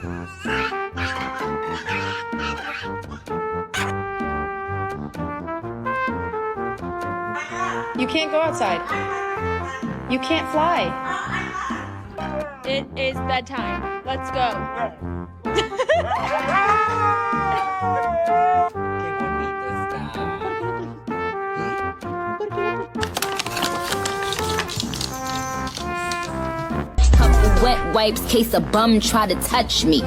You can't go outside. You can't fly. It is bedtime. Let's go. Qué bonito está. Couple wet wipes, case a bum try to touch me.